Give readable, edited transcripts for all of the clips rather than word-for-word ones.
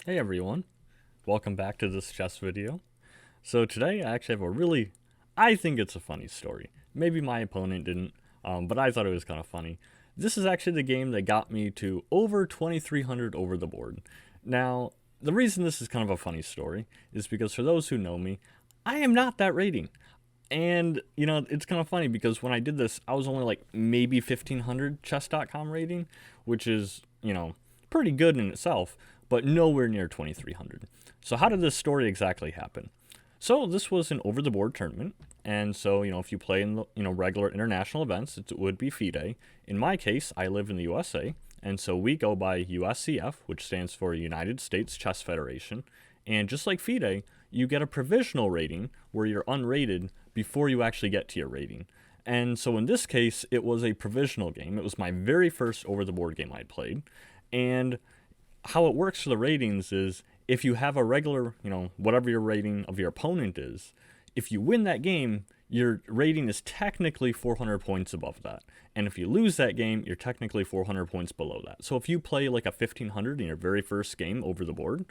Hey everyone, welcome back to this chess video. So today I actually have I think it's a funny story. Maybe my opponent didn't, but I thought it was kind of funny. This is actually the game that got me to over 2300 over the board. Now, the reason this is kind of a funny story is because for those who know me, I am not that rating. And, it's kind of funny because when I did this, I was only like maybe 1500 chess.com rating, which is, pretty good in itself, but nowhere near 2300. So, how did this story exactly happen? So, this was an over the board tournament. And so, if you play in the, regular international events, it would be FIDE. In my case, I live in the USA. And so we go by USCF, which stands for United States Chess Federation. And just like FIDE, you get a provisional rating where you're unrated before you actually get to your rating. And so in this case, it was a provisional game. It was my very first over the board game I'd played. And how it works for the ratings is if you have a regular, whatever your rating of your opponent is, if you win that game, your rating is technically 400 points above that. And if you lose that game, you're technically 400 points below that. So if you play like a 1500 in your very first game over the board,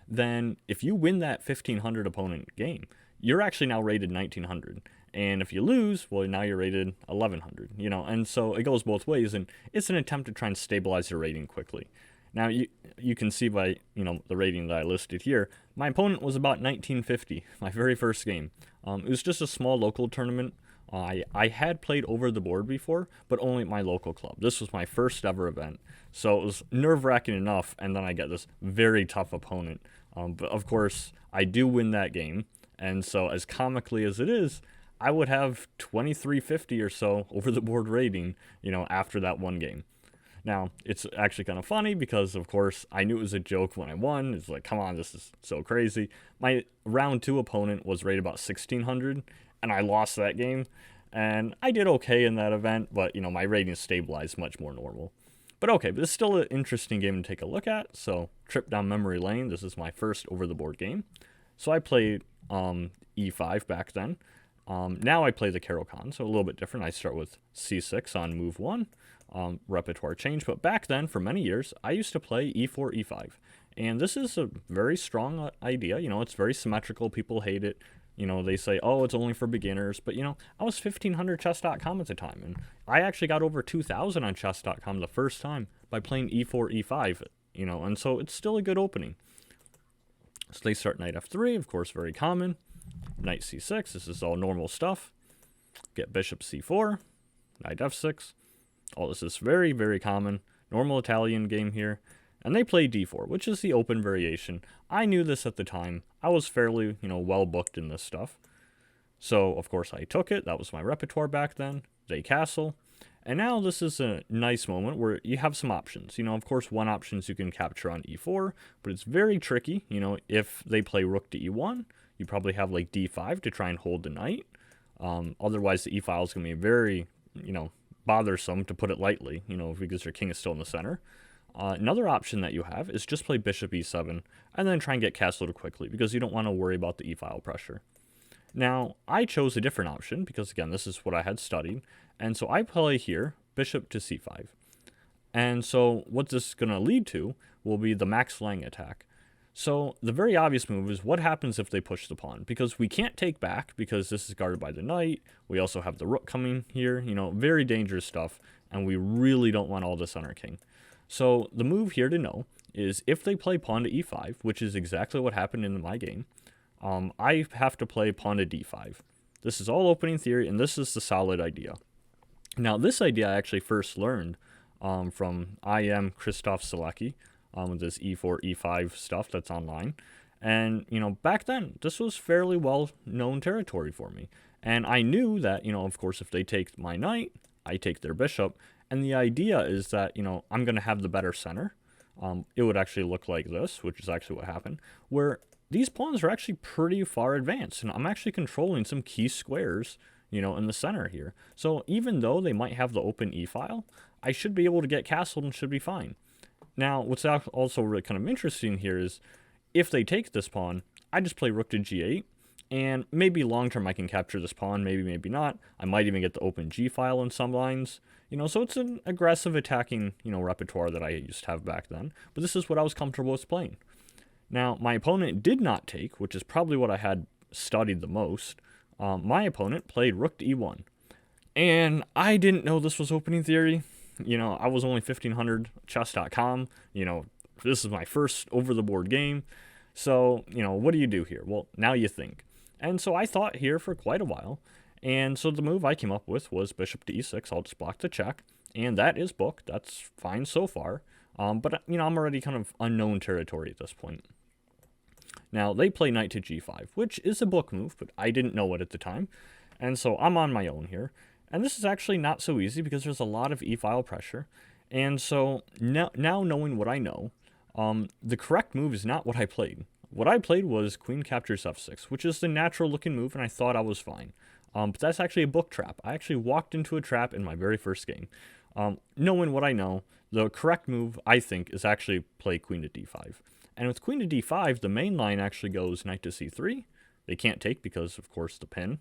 then if you win that 1500 opponent game, you're actually now rated 1900. And if you lose, well, now you're rated 1100, and so it goes both ways. And it's an attempt to try and stabilize your rating quickly. Now, you can see by, the rating that I listed here, my opponent was about 1950, my very first game. It was just a small local tournament. I had played over the board before, but only at my local club. This was my first ever event, so it was nerve-wracking enough, and then I get this very tough opponent. But of course, I do win that game, and so as comically as it is, I would have 2350 or so over the board rating, after that one game. Now, it's actually kind of funny because, of course, I knew it was a joke when I won. It's like, come on, this is so crazy. My round two opponent was rated about 1600, and I lost that game. And I did okay in that event, but, my rating stabilized much more normal. But okay, but it's still an interesting game to take a look at. So, trip down memory lane. This is my first over-the-board game. So, I played e5 back then. Now I play the Caro-Kann, so a little bit different. I start with c6 on move 1. Repertoire change, but back then for many years I used to play e4 e5, and this is a very strong idea. It's very symmetrical. People hate it. They say, oh, it's only for beginners, but I was 1500 chess.com at the time, and I actually got over 2000 on chess.com the first time by playing e4 e5, and so it's still a good opening. So they start knight f3, of course, very common. Knight c6, this is all normal stuff. Get bishop c4, knight f6. All this is very, very common, normal Italian game here. And they play d4, which is the open variation. I knew this at the time. I was fairly, well booked in this stuff. So, of course, I took it. That was my repertoire back then. They castle. And now this is a nice moment where you have some options. Of course, one option is you can capture on e4, but it's very tricky. If they play rook to e1, you probably have like d5 to try and hold the knight. Otherwise, the e-file is going to be very, bothersome, to put it lightly, because your king is still in the center. Another option that you have is just play bishop e7 and then try and get castled quickly because you don't want to worry about the e-file pressure. Now, I chose a different option because, again, this is what I had studied. And so I play here bishop to c5. And so what this is going to lead to will be the Max Lang attack. So the very obvious move is what happens if they push the pawn, because we can't take back because this is guarded by the knight. We also have the rook coming here, very dangerous stuff, and we really don't want all this on our king. So the move here to know is if they play pawn to e5, which is exactly what happened in my game, I have to play pawn to d5. This is all opening theory, and this is the solid idea. Now, this idea I actually first learned from I.M. Krzysztof Sielecki, with this e4, e5 stuff that's online. And, back then, this was fairly well-known territory for me. And I knew that, of course, if they take my knight, I take their bishop. And the idea is that, I'm going to have the better center. It would actually look like this, which is actually what happened, where these pawns are actually pretty far advanced. And I'm actually controlling some key squares, in the center here. So even though they might have the open e-file, I should be able to get castled and should be fine. Now, what's also really kind of interesting here is if they take this pawn, I just play rook to g8, and maybe long-term I can capture this pawn, maybe not. I might even get the open g-file in some lines. So it's an aggressive attacking, repertoire that I used to have back then. But this is what I was comfortable with playing. Now, my opponent did not take, which is probably what I had studied the most. My opponent played rook to e1. And I didn't know this was opening theory. I was only 1500 chess.com. This is my first over-the-board game. So, what do you do here? Well, now you think. And so I thought here for quite a while. And so the move I came up with was bishop to e6. I'll just block the check. And that is booked. That's fine so far. But, I'm already kind of unknown territory at this point. Now, they play knight to g5, which is a book move, but I didn't know it at the time. And so I'm on my own here. And this is actually not so easy because there's a lot of e-file pressure. And so now knowing what I know, the correct move is not what I played. What I played was queen captures f6, which is the natural looking move, and I thought I was fine. But that's actually a book trap. I actually walked into a trap in my very first game. Knowing what I know, the correct move, I think, is actually play queen to d5. And with queen to d5, the main line actually goes knight to c3. They can't take because, of course, the pin.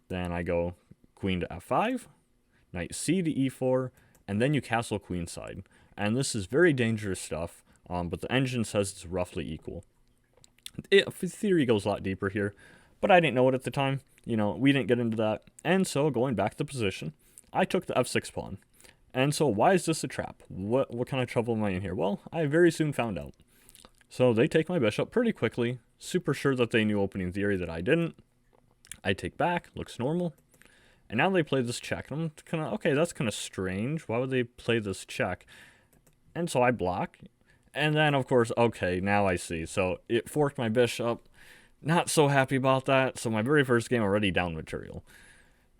Then I go queen to f5, knight c to e4, and then you castle queenside. And this is very dangerous stuff, but the engine says it's roughly equal. Theory goes a lot deeper here, but I didn't know it at the time. We didn't get into that. And so, going back to the position, I took the f6 pawn. And so, why is this a trap? What kind of trouble am I in here? Well, I very soon found out. So, they take my bishop pretty quickly, super sure that they knew opening theory that I didn't. I take back, looks normal. And now they play this check. And I'm kind of, okay, that's kind of strange. Why would they play this check? And so I block. And then, of course, okay, now I see. So it forked my bishop. Not so happy about that. So my very first game already down material.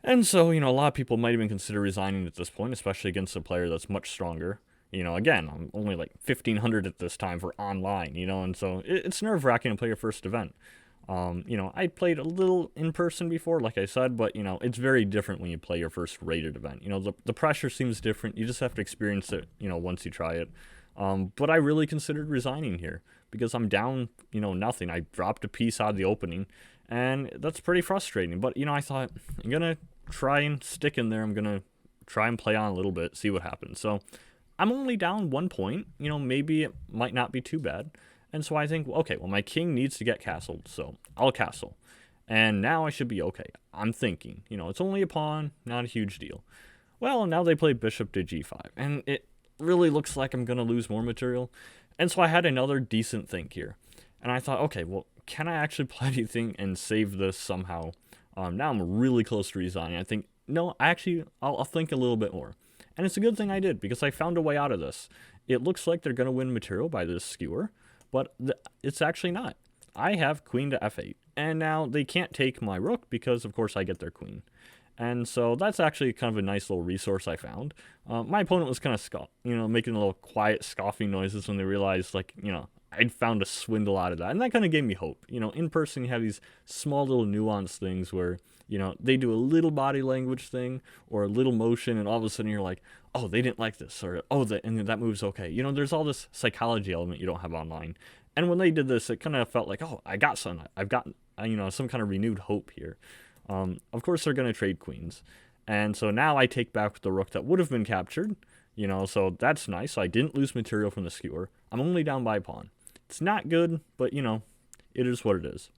And so, a lot of people might even consider resigning at this point, especially against a player that's much stronger. Again, I'm only like 1500 at this time for online, and so it's nerve-wracking to play your first event. I played a little in person before, like I said, but, it's very different when you play your first rated event. The pressure seems different. You just have to experience it, once you try it. But I really considered resigning here because I'm down, nothing. I dropped a piece out of the opening, and that's pretty frustrating. But, I thought I'm going to try and stick in there. I'm going to try and play on a little bit, see what happens. So I'm only down 1 point. Maybe it might not be too bad. And so I think, okay, well, my king needs to get castled, so I'll castle. And now I should be okay. I'm thinking, it's only a pawn, not a huge deal. Well, now they play bishop to g5, and it really looks like I'm going to lose more material. And so I had another decent think here. And I thought, okay, well, can I actually play anything and save this somehow? Now I'm really close to resigning. I think, no, I'll think a little bit more. And it's a good thing I did, because I found a way out of this. It looks like they're going to win material by this skewer. But it's actually not. I have queen to f8. And now they can't take my rook because, of course, I get their queen. And so that's actually kind of a nice little resource I found. My opponent was kind of, making a little quiet scoffing noises when they realized, I'd found a swindle out of that. And that kind of gave me hope. In person, you have these small little nuanced things where, they do a little body language thing or a little motion, and all of a sudden you're like, oh, they didn't like this, or and that move's okay. There's all this psychology element you don't have online. And when they did this, it kind of felt like, oh, I've got some kind of renewed hope here. Of course, they're going to trade queens. And so now I take back the rook that would have been captured, so that's nice. So I didn't lose material from the skewer. I'm only down by a pawn. It's not good, but, it is what it is.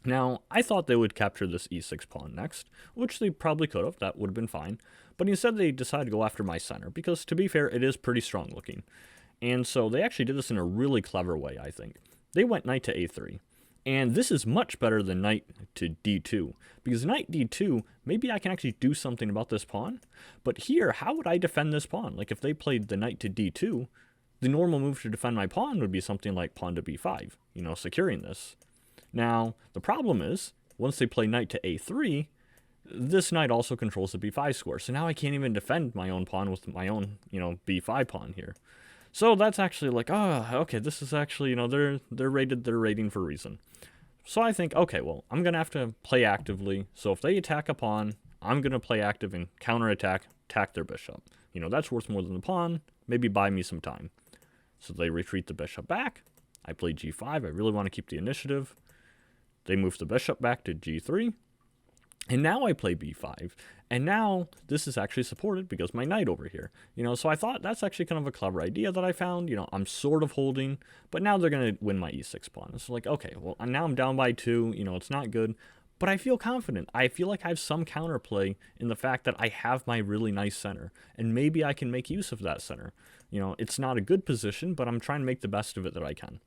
Now, I thought they would capture this e6 pawn next, which they probably could have. That would have been fine. But instead, they decided to go after my center, because, to be fair, it is pretty strong looking. And so they actually did this in a really clever way, I think. They went knight to a3. And this is much better than knight to d2, because knight d2, maybe I can actually do something about this pawn. But here, how would I defend this pawn? Like, if they played the knight to d2, the normal move to defend my pawn would be something like pawn to b5, securing this. Now, the problem is, once they play knight to a3, this knight also controls the b5 square. So now I can't even defend my own pawn with my own, b5 pawn here. So that's actually like, okay, this is actually, they're rated their rating for a reason. So I think, okay, well, I'm going to have to play actively. So if they attack a pawn, I'm going to play active and counterattack, attack their bishop. That's worth more than the pawn. Maybe buy me some time. So they retreat the bishop back. I play g5. I really want to keep the initiative. They move the bishop back to g3. And now I play b5, and now this is actually supported because my knight over here. So I thought that's actually kind of a clever idea that I found. I'm sort of holding, but now they're going to win my e6 pawn. It's like, okay, well, now I'm down by 2, it's not good, but I feel confident. I feel like I have some counterplay in the fact that I have my really nice center, and maybe I can make use of that center. It's not a good position, but I'm trying to make the best of it that I can.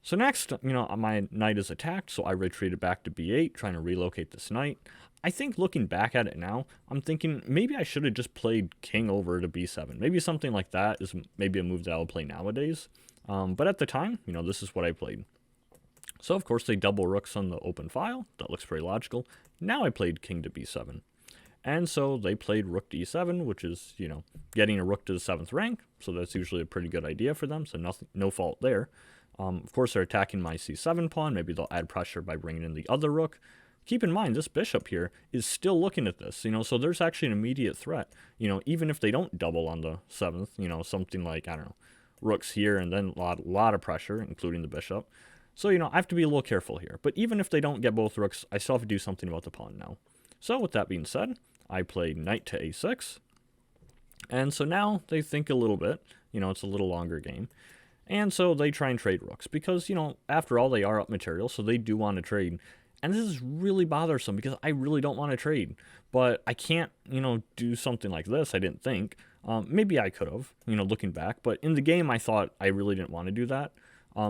So next, my knight is attacked, so I retreated back to b8, trying to relocate this knight. I think looking back at it now, I'm thinking maybe I should have just played king over to b7. Maybe something like that is maybe a move that I'll play nowadays. But at the time, this is what I played. So of course they double rooks on the open file. That looks very logical. Now I played king to b7. And so they played rook to e7, which is, getting a rook to the 7th rank. So that's usually a pretty good idea for them, so no fault there. Of course, they're attacking my c7 pawn. Maybe they'll add pressure by bringing in the other rook. Keep in mind, this bishop here is still looking at this, so there's actually an immediate threat. Even if they don't double on the 7th, something like, I don't know, rooks here and then a lot of pressure, including the bishop. So, I have to be a little careful here. But even if they don't get both rooks, I still have to do something about the pawn now. So with that being said, I play knight to a6. And so now they think a little bit, it's a little longer game. And so they try and trade rooks because, after all, they are up material, so they do want to trade. And this is really bothersome because I really don't want to trade. But I can't, do something like this, I didn't think. Maybe I could have, looking back. But in the game, I thought I really didn't want to do that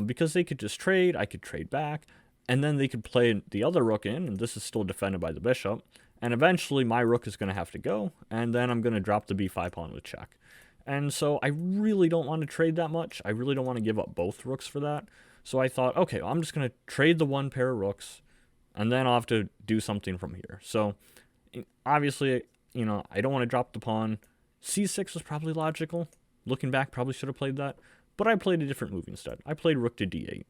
because they could just trade, I could trade back, and then they could play the other rook in, and this is still defended by the bishop. And eventually, my rook is going to have to go, and then I'm going to drop the b5 pawn with check. And so I really don't want to trade that much. I really don't want to give up both rooks for that. So I thought, okay, well, I'm just going to trade the one pair of rooks, and then I'll have to do something from here. So obviously, I don't want to drop the pawn. c6 was probably logical. Looking back, probably should have played that. But I played a different move instead. I played rook to d8.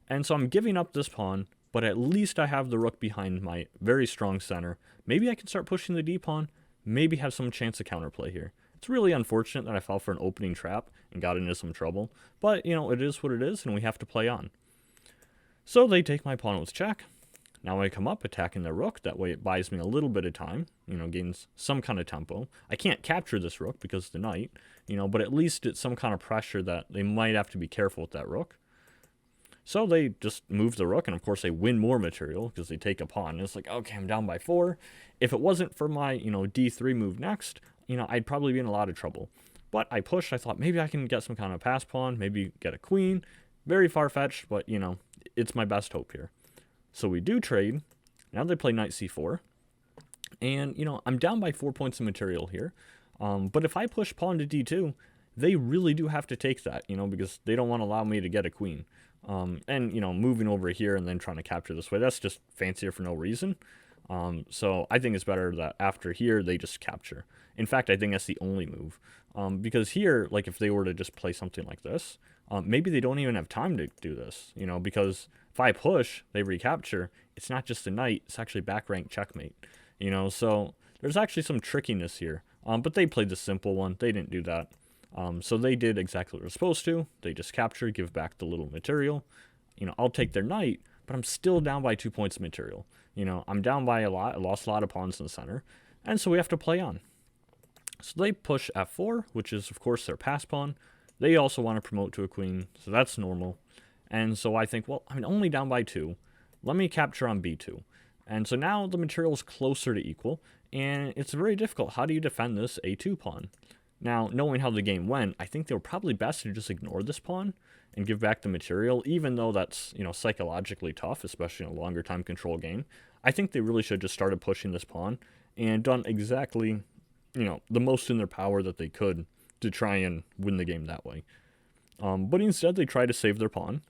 And so I'm giving up this pawn, but at least I have the rook behind my very strong center. Maybe I can start pushing the d pawn. Maybe have some chance of counterplay here. It's really unfortunate that I fell for an opening trap and got into some trouble, but, it is what it is, and we have to play on. So they take my pawn with check. Now I come up attacking the rook. That way it buys me a little bit of time, gains some kind of tempo. I can't capture this rook because of the knight, but at least it's some kind of pressure that they might have to be careful with that rook. So they just move the rook, and of course they win more material because they take a pawn. And it's like, okay, I'm down by 4. If it wasn't for my, d3 move next, I'd probably be in a lot of trouble. But I pushed. I thought maybe I can get some kind of pass pawn, maybe get a queen. Very far-fetched, but, it's my best hope here. So we do trade. Now they play knight c4. And, I'm down by 4 points of material here. But if I push pawn to d2, they really do have to take that, because they don't want to allow me to get a queen. And, moving over here and then trying to capture this way, that's just fancier for no reason. So I think it's better that after here, they just capture. In fact, I think that's the only move. Because here, like if they were to just play something like this, maybe they don't even have time to do this, because if I push, they recapture. It's not just a knight, it's actually back rank checkmate, so there's actually some trickiness here. But they played the simple one. They didn't do that. So they did exactly what they're supposed to. They just capture, give back the little material. I'll take their knight, but I'm still down by 2 points of material. I'm down by a lot. I lost a lot of pawns in the center. And so we have to play on. So they push f4, which is, of course, their pass pawn. They also want to promote to a queen, so that's normal. And so I think, well, I'm only down by 2. Let me capture on b2. And so now the material is closer to equal, and it's very difficult. How do you defend this a2 pawn? Now, knowing how the game went, I think they were probably best to just ignore this pawn and give back the material, even though that's, psychologically tough, especially in a longer time control game. I think they really should have just started pushing this pawn and done exactly, the most in their power that they could to try and win the game that way. But instead, they try to save their pawn.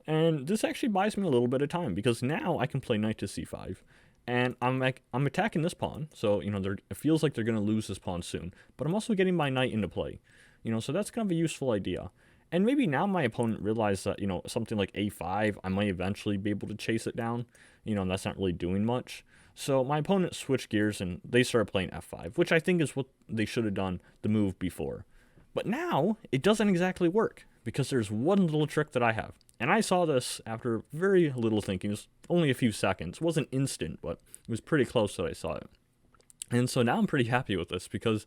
And this actually buys me a little bit of time because now I can play knight to c5. And I'm attacking this pawn, so, it feels like they're going to lose this pawn soon. But I'm also getting my knight into play, so that's kind of a useful idea. And maybe now my opponent realized that, something like a5, I might eventually be able to chase it down, and that's not really doing much. So my opponent switched gears and they started playing f5, which I think is what they should have done the move before. But now, it doesn't exactly work, because there's one little trick that I have. And I saw this after very little thinking. It was only a few seconds. It wasn't instant, but it was pretty close that I saw it. And so now I'm pretty happy with this because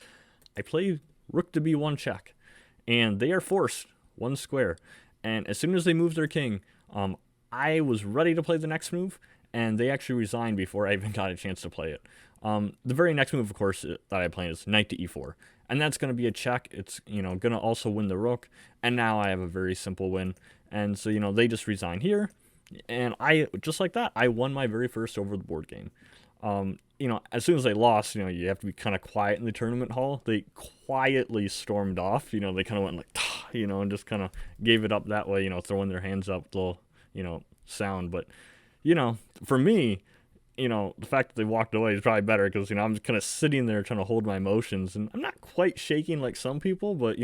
I play rook to b1 check, and they are forced one square. And as soon as they move their king, I was ready to play the next move, and they actually resigned before I even got a chance to play it. The very next move, of course, that I play is knight to e4, and that's going to be a check. It's, going to also win the rook, and now I have a very simple win. And so, they just resign here, and I, just like that, I won my very first over the board game. As soon as they lost, you have to be kind of quiet in the tournament hall. They quietly stormed off. They kind of went like, and just kind of gave it up that way, throwing their hands up, little, sound. But, for me, the fact that they walked away is probably better because, I'm just kind of sitting there trying to hold my emotions. And I'm not quite shaking like some people, but,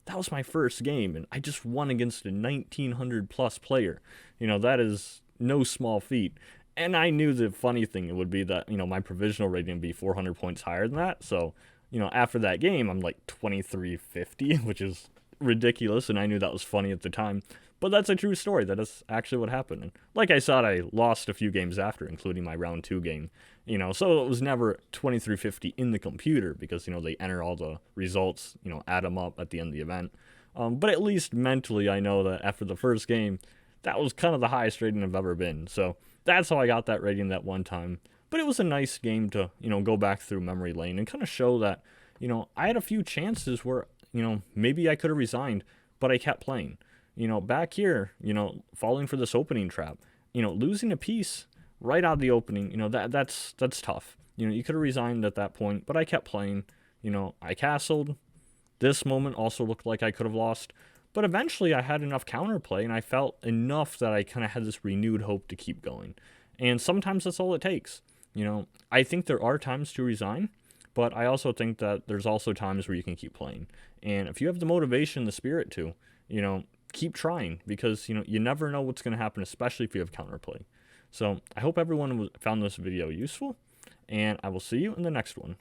that was my first game. And I just won against a 1900 plus player. That is no small feat. And I knew the funny thing would be that, my provisional rating would be 400 points higher than that. So, after that game, I'm like 2350, which is ridiculous. And I knew that was funny at the time. But that's a true story. That is actually what happened. And like I said, I lost a few games after, including my round 2 game. So it was never 2350 in the computer because, they enter all the results, add them up at the end of the event. But at least mentally, I know that after the first game, that was kind of the highest rating I've ever been. So that's how I got that rating that one time. But it was a nice game to, go back through memory lane and kind of show that, I had a few chances where, maybe I could have resigned, but I kept playing. Back here, falling for this opening trap, losing a piece right out of the opening, that's tough. You could have resigned at that point, but I kept playing. I castled. This moment also looked like I could have lost. But eventually I had enough counterplay, and I felt enough that I kind of had this renewed hope to keep going. And sometimes that's all it takes. I think there are times to resign, but I also think that there's also times where you can keep playing. And if you have the motivation, the spirit to, keep trying, because, you never know what's going to happen, especially if you have counterplay. So I hope everyone found this video useful, and I will see you in the next one.